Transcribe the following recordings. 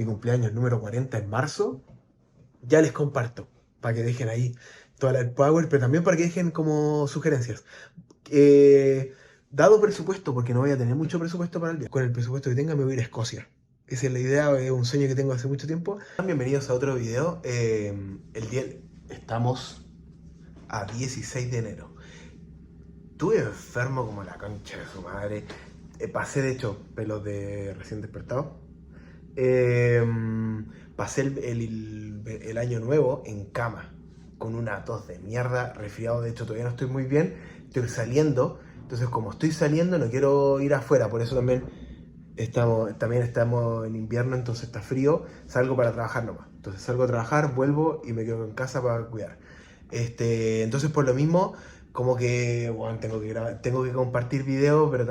mi cumpleaños número 40 en marzo, ya les comparto, para que dejen ahí toda el power, pero también para que dejen como sugerencias. Eh, Dado presupuesto, porque no voy a tener mucho presupuesto para el viaje, con el presupuesto que tenga me voy a ir a Escocia. Esa es la idea, es un sueño que tengo hace mucho tiempo. Bienvenidos a otro video. Estamos a 16 de enero. Estuve enfermo como la concha de su madre. Pasé, de hecho, pelos de recién despertado. Eh, Pasé el año nuevo en cama, con una tos de mierda, resfriado. De hecho, todavía no estoy muy bien. Estoy saliendo. Entonces, como estoy saliendo, no quiero ir afuera. Por eso también estamos en invierno, entonces está frío. Salgo para trabajar nomás. Entonces salgo a trabajar, vuelvo y me quedo en casa para cuidar. Entonces, por lo mismo, como que bueno, tengo que compartir video, pero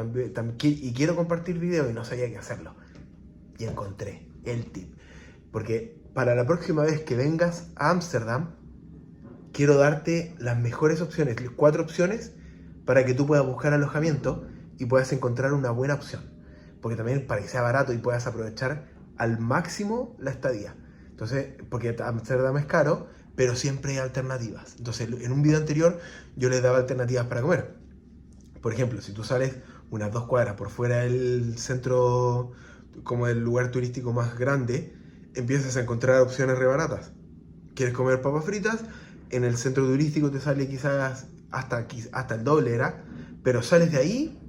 y quiero compartir video y no sabía qué hacerlo. Y encontré el tip. Porque para la próxima vez que vengas a Ámsterdam, quiero darte las mejores opciones, 4 opciones, para que tú puedas buscar alojamiento y puedas encontrar una buena opción. Porque también para que sea barato y puedas aprovechar al máximo la estadía. Entonces, porque Ámsterdam es caro, pero siempre hay alternativas. Entonces, en un video anterior yo les daba alternativas para comer. Por ejemplo, si tú sales unas 2 cuadras por fuera del centro, como el lugar turístico más grande, empiezas a encontrar opciones re baratas. ¿Quieres comer papas fritas? En el centro turístico te sale quizás hasta el doble, ¿era? Pero sales de ahí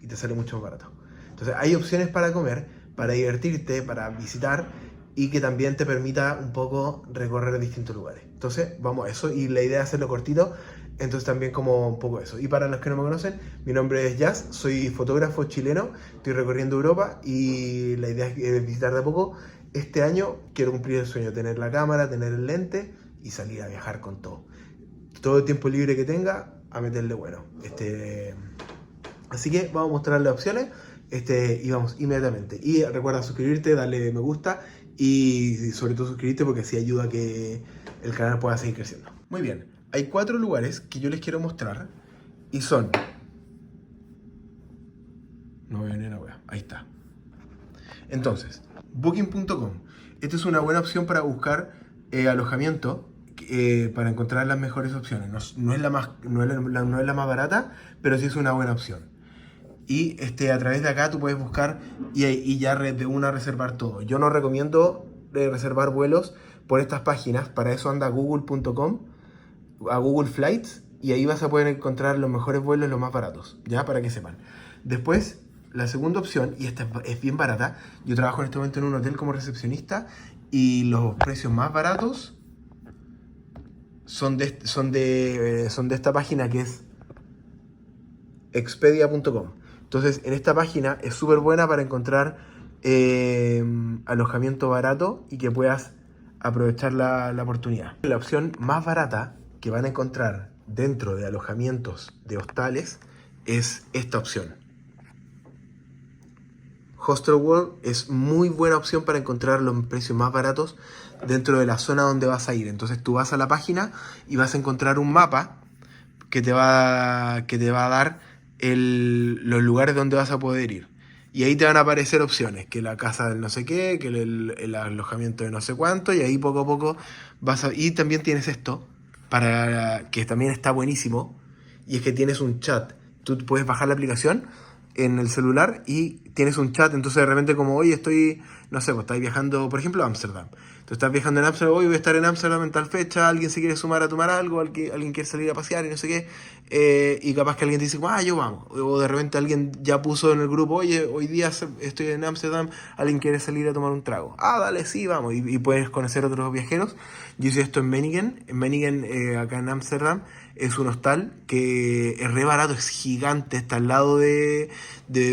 y te sale mucho más barato. Entonces hay opciones para comer, para divertirte, para visitar y que también te permita un poco recorrer distintos lugares. Entonces vamos a eso y la idea es hacerlo cortito, entonces también como un poco eso. Y para los que no me conocen, mi nombre es Jazz, soy fotógrafo chileno, estoy recorriendo Europa y la idea es visitar de a poco. Este año quiero cumplir el sueño, tener la cámara, tener el lente y salir a viajar con todo. Todo el tiempo libre que tenga, a meterle bueno. Así que vamos a mostrar las opciones y vamos inmediatamente. Y recuerda suscribirte, darle me gusta y sobre todo suscribirte porque así ayuda a que el canal pueda seguir creciendo. Muy bien, hay 4 lugares que yo les quiero mostrar y son... No veo ni una wea, ahí está. Entonces, Booking.com. Esta es una buena opción para buscar alojamiento, para encontrar las mejores opciones. No es la más barata, pero sí es una buena opción. Y a través de acá tú puedes buscar y ya de una reservar todo. Yo no recomiendo reservar vuelos por estas páginas. Para eso anda a google.com, a Google Flights, y ahí vas a poder encontrar los mejores vuelos, los más baratos, ya para que sepan. Después, la segunda opción, y esta es bien barata, yo trabajo en este momento en un hotel como recepcionista y los precios más baratos son de esta página que es expedia.com. Entonces, en esta página es súper buena para encontrar alojamiento barato y que puedas aprovechar la oportunidad. La opción más barata que van a encontrar dentro de alojamientos de hostales es esta opción. Hostelworld es muy buena opción para encontrar los precios más baratos dentro de la zona donde vas a ir. Entonces tú vas a la página y vas a encontrar un mapa que te va a dar los lugares donde vas a poder ir. Y ahí te van a aparecer opciones, que la casa del no sé qué, que el alojamiento de no sé cuánto, y ahí poco a poco Y también tienes esto, que también está buenísimo, y es que tienes un chat. Tú puedes bajar la aplicación en el celular y tienes un chat, entonces de repente como hoy estoy, no sé, pues estás viajando, por ejemplo, a Ámsterdam. Tú estás viajando en Ámsterdam, hoy voy a estar en Ámsterdam en tal fecha, alguien se quiere sumar a tomar algo, alguien quiere salir a pasear y no sé qué, y capaz que alguien te dice, yo vamos, o de repente alguien ya puso en el grupo, oye, hoy día estoy en Ámsterdam, alguien quiere salir a tomar un trago. Dale, sí, vamos, y puedes conocer otros viajeros. Yo hice esto en Meiningen, acá en Ámsterdam, es un hostal que es re barato, es gigante, está al lado de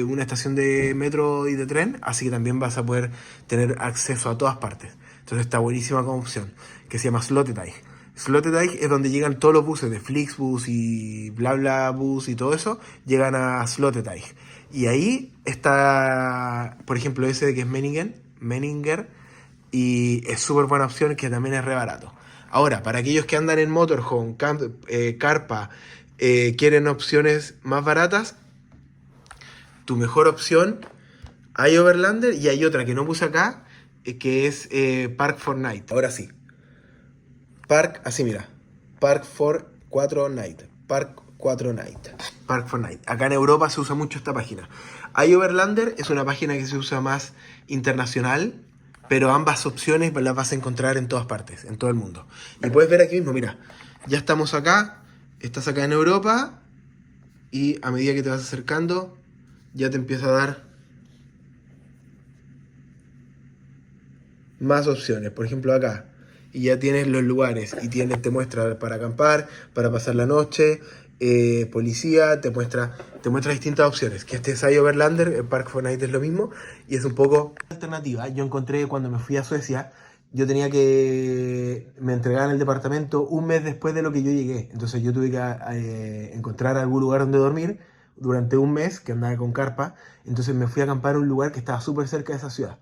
una estación de metro y de tren, así que también vas a poder tener acceso a todas partes. Entonces está buenísima como opción, que se llama Sloterdijk. Sloterdijk es donde llegan todos los buses de Flixbus y BlaBlaBus y todo eso, llegan a Sloterdijk. Y ahí está, por ejemplo, ese que es Meininger, y es súper buena opción, que también es re barato. Ahora, para aquellos que andan en motorhome, carpa, quieren opciones más baratas, tu mejor opción, hay Overlander y hay otra que no puse acá, que es Park Fortnite. Ahora sí. Park, así mira. Park for 4 Night. Park 4 Night. Park Fortnite. Acá en Europa se usa mucho esta página. iOverlander es una página que se usa más internacional, pero ambas opciones las vas a encontrar en todas partes, en todo el mundo. Y puedes ver aquí mismo, mira, ya estamos acá, estás acá en Europa y a medida que te vas acercando, ya te empieza a dar más opciones. Por ejemplo, acá. Y ya tienes los lugares. Y tienes, te muestra para acampar, para pasar la noche, policía, te muestra distintas opciones. Que este es Overlander, el Park Fortnite es lo mismo. Y es un poco alternativa. Yo encontré cuando me fui a Suecia, yo tenía que me entregaran el departamento un mes después de lo que yo llegué. Entonces yo tuve que encontrar algún lugar donde dormir durante un mes, que andaba con carpa. Entonces me fui a acampar a un lugar que estaba súper cerca de esa ciudad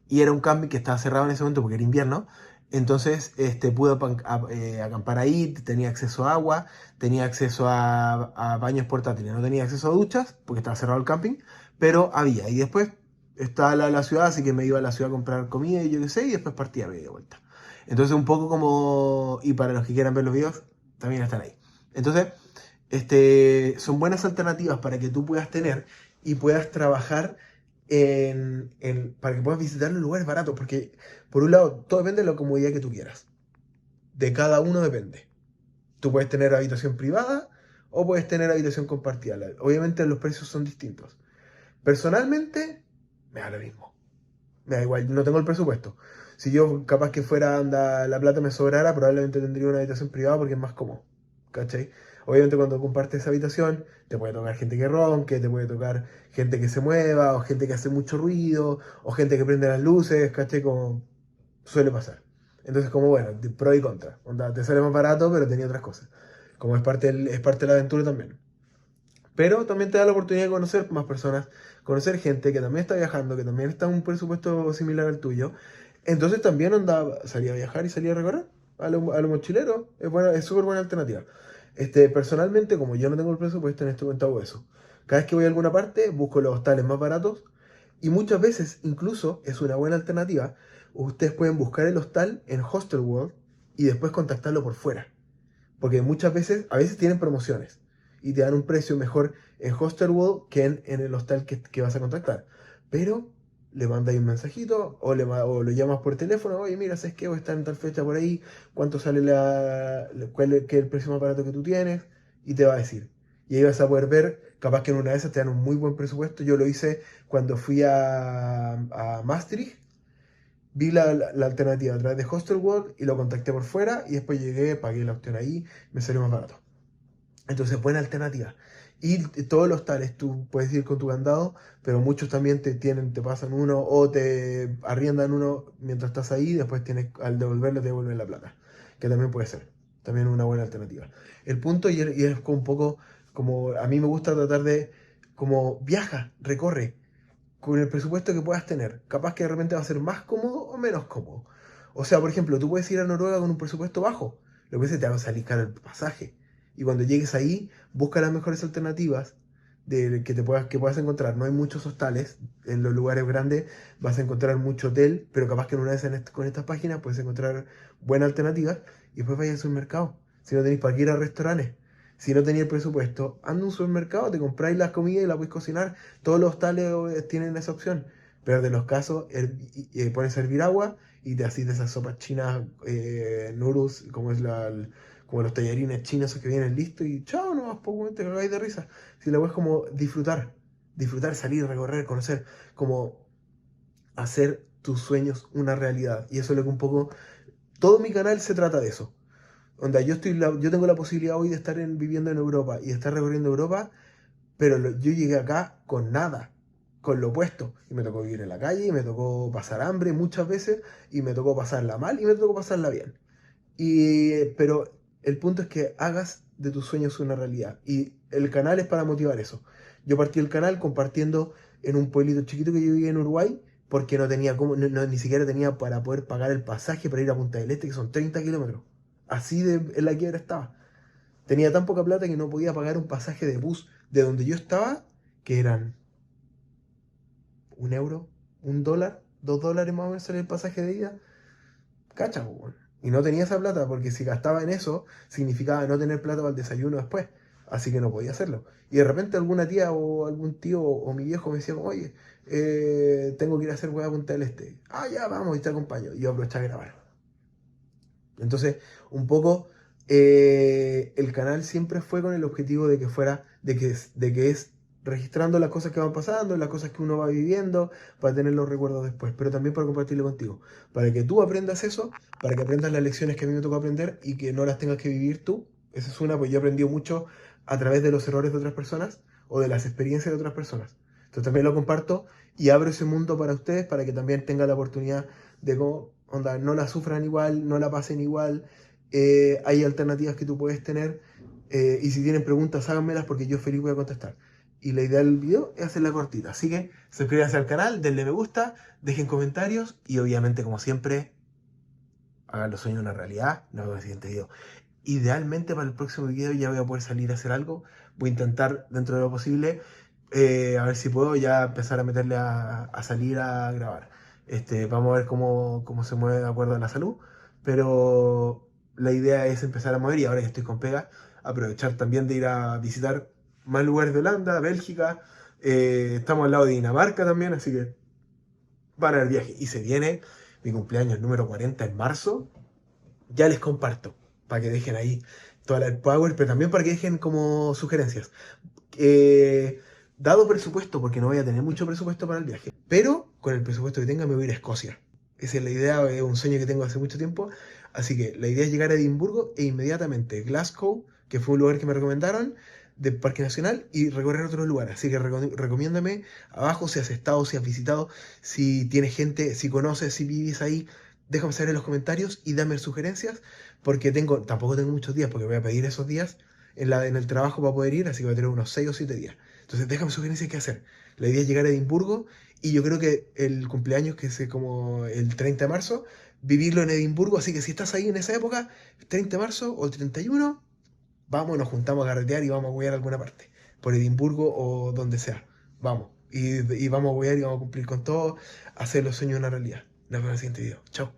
y era un camping que estaba cerrado en ese momento porque era invierno. Entonces pude acampar ahí, tenía acceso a agua, tenía acceso a baños portátiles, no tenía acceso a duchas porque estaba cerrado el camping, pero había. Y después estaba la ciudad, así que me iba a la ciudad a comprar comida y yo qué sé, y después partía media vuelta. Entonces un poco como, y para los que quieran ver los videos, también están ahí. Entonces, son buenas alternativas para que tú puedas tener y puedas trabajar para que puedas visitar los lugares baratos, porque por un lado, todo depende de la comodidad que tú quieras. De cada uno depende. Tú puedes tener habitación privada o puedes tener habitación compartida. Obviamente los precios son distintos. Personalmente, me da lo mismo. Me da igual, no tengo el presupuesto. Si yo capaz que fuera, anda, la plata me sobrara, probablemente tendría una habitación privada porque es más cómodo. ¿Cachai? Obviamente cuando compartes esa habitación, te puede tocar gente que ronque, te puede tocar gente que se mueva, o gente que hace mucho ruido, o gente que prende las luces, ¿cachai? Como suele pasar. Entonces, como bueno, de pro y contra. Onda, te sale más barato, pero tenía otras cosas. Como es parte de la aventura también. Pero también te da la oportunidad de conocer más personas, conocer gente que también está viajando, que también está en un presupuesto similar al tuyo. Entonces también onda, salía a viajar y salía a recorrer a lo mochilero. Es súper buena alternativa. Personalmente, como yo no tengo el presupuesto, en este momento hago eso. Cada vez que voy a alguna parte, busco los hostales más baratos y muchas veces incluso es una buena alternativa. Ustedes pueden buscar el hostal en Hostel World y después contactarlo por fuera. Porque muchas veces, a veces tienen promociones y te dan un precio mejor en Hostelworld que en el hostal que vas a contactar. Pero le mandáis un mensajito o lo llamas por teléfono, oye, mira, ¿sabes qué? Voy a estar en tal fecha por ahí, ¿cuánto sale qué es el precio más barato que tú tienes? Y te va a decir. Y ahí vas a poder ver, capaz que en una de esas te dan un muy buen presupuesto. Yo lo hice cuando fui a Maastricht, vi la alternativa a través de Hostelworld y lo contacté por fuera y después llegué, pagué la opción ahí, me salió más barato. Entonces, buena alternativa. Y todos los tales, tú puedes ir con tu candado, pero muchos también te pasan uno o te arriendan uno mientras estás ahí, después al devolverlo te devuelven la plata, que también puede ser, también una buena alternativa. El punto, y es como un poco, como a mí me gusta tratar de, como viaja, recorre, con el presupuesto que puedas tener. Capaz que de repente va a ser más cómodo o menos cómodo. O sea, por ejemplo, tú puedes ir a Noruega con un presupuesto bajo. Lo que se te va a salir caro el pasaje. Y cuando llegues ahí, busca las mejores alternativas que puedas encontrar. No hay muchos hostales. En los lugares grandes vas a encontrar mucho hotel, pero capaz que en una vez con estas páginas puedes encontrar buenas alternativas y después vayas al supermercado. Si no tenéis para qué ir a restaurantes. Si no tenéis el presupuesto, anda a un supermercado, te compráis las comidas y la podéis cocinar. Todos los hostales tienen esa opción. Pero de los casos, pones a hervir agua y te haces de esas sopas chinas, noodles, como los tallarines chinos esos que vienen listos y chao, nomás poco te cagáis de risa. Si la es como disfrutar, salir, recorrer, conocer, como hacer tus sueños una realidad. Y eso es lo que un poco, todo mi canal se trata de eso. Onda, yo tengo la posibilidad hoy de estar viviendo en Europa y de estar recorriendo Europa, pero yo llegué acá con nada, con lo opuesto. Y me tocó vivir en la calle, y me tocó pasar hambre muchas veces, y me tocó pasarla mal, y me tocó pasarla bien. Pero el punto es que hagas de tus sueños una realidad. Y el canal es para motivar eso. Yo partí el canal compartiendo en un pueblito chiquito que yo vivía en Uruguay, porque no tenía ni siquiera tenía para poder pagar el pasaje para ir a Punta del Este, que son 30 kilómetros. Así en la quiebra estaba. Tenía tan poca plata que no podía pagar un pasaje de bus de donde yo estaba, que eran 1 euro, $1, $2 más o menos sale el pasaje de ida. Cacha, po, weón. Y no tenía esa plata, porque si gastaba en eso, significaba no tener plata para el desayuno después. Así que no podía hacerlo. Y de repente alguna tía o algún tío o mi viejo me decía, oye, tengo que ir a hacer hueá a Punta del Este. Ah, ya, vamos, y te acompaño. Y yo aproveché a grabar. Entonces, un poco, el canal siempre fue con el objetivo de que fuera, de que es registrando las cosas que van pasando, las cosas que uno va viviendo, para tener los recuerdos después, pero también para compartirlo contigo, para que tú aprendas eso, para que aprendas las lecciones que a mí me tocó aprender y que no las tengas que vivir tú. Esa es una, pues yo he aprendido mucho a través de los errores de otras personas o de las experiencias de otras personas. Entonces también lo comparto y abro ese mundo para ustedes, para que también tengan la oportunidad de cómo, onda, no la sufran igual, no la pasen igual. Hay alternativas que tú puedes tener, y si tienen preguntas háganmelas porque yo feliz voy a contestar. Y la idea del video es hacerla cortita, así que suscríbanse al canal, denle me gusta, dejen comentarios y obviamente como siempre hagan los sueños una realidad. Nos vemos en el siguiente video. Idealmente para el próximo video ya voy a poder salir a hacer algo, voy a intentar dentro de lo posible, a ver si puedo ya empezar a meterle a salir a grabar. Vamos a ver cómo se mueve de acuerdo a la salud, pero la idea es empezar a mover y ahora que estoy con pega, aprovechar también de ir a visitar más lugares de Holanda, Bélgica, estamos al lado de Dinamarca también, así que van a haber viaje. Y se viene mi cumpleaños número 40 en marzo, ya les comparto, para que dejen ahí toda la power, pero también para que dejen como sugerencias. Dado presupuesto, porque no voy a tener mucho presupuesto para el viaje, pero con el presupuesto que tenga me voy a ir a Escocia. Esa es la idea, es un sueño que tengo hace mucho tiempo. Así que la idea es llegar a Edimburgo e inmediatamente Glasgow, que fue un lugar que me recomendaron, de Parque Nacional, y recorrer otros lugares. Así que recomiéndame abajo si has estado, si has visitado, si tienes gente, si conoces, si vives ahí. Déjame saber en los comentarios y dame sugerencias, porque tampoco tengo muchos días, porque voy a pedir esos días en el trabajo para poder ir, así que voy a tener unos 6 o 7 días. Entonces déjame sugerencias qué hacer. La idea es llegar a Edimburgo y yo creo que el cumpleaños, que es como el 30 de marzo, vivirlo en Edimburgo, así que si estás ahí en esa época, 30 de marzo o el 31, vamos, nos juntamos a carretear y vamos a huear a alguna parte, por Edimburgo o donde sea. Vamos, y vamos a huear y vamos a cumplir con todo, hacer los sueños una realidad. Nos vemos en el siguiente video. Chao.